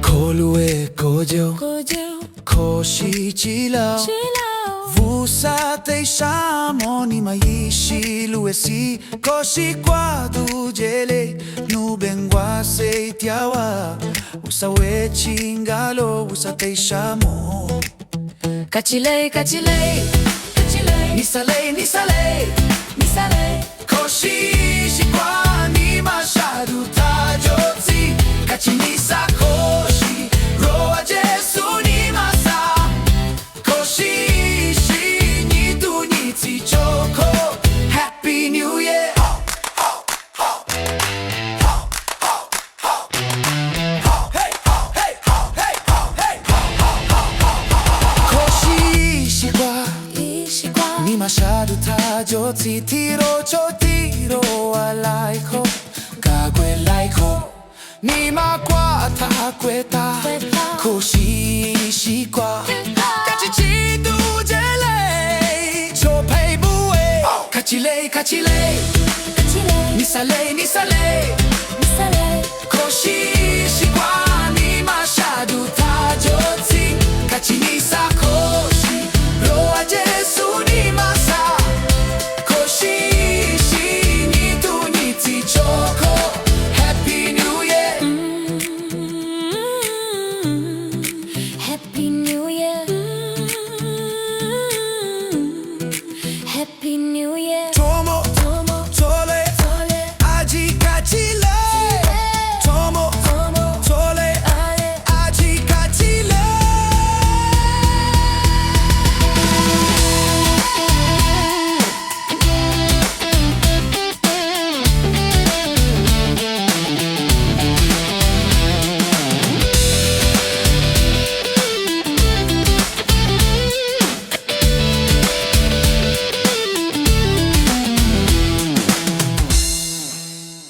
ခိုလူရဲ့ကိုကြုံခေါ်ရှိကြည်လောက်ဘူစာသိရှာမောနီမယီရှိလူရဲ့စီကိုရှိကွာသူဂျေလေနူဘင်ကွာစေတျာဝါဘူစာဝဲချင်းကလိုဘူစာသိရှာမောKachile, nisale, koshi shikwa ni mashadu tajotsi kachinisa koshi roa jesu ni masa koshi shi ni tu ni tsi choko happy new year ni mashadu tajotsi tiro chotiro alaiko kagwe laiko ni makwa ta kweta koshi shikwa kachichi tu jele chopei buwe kachile nisale koshi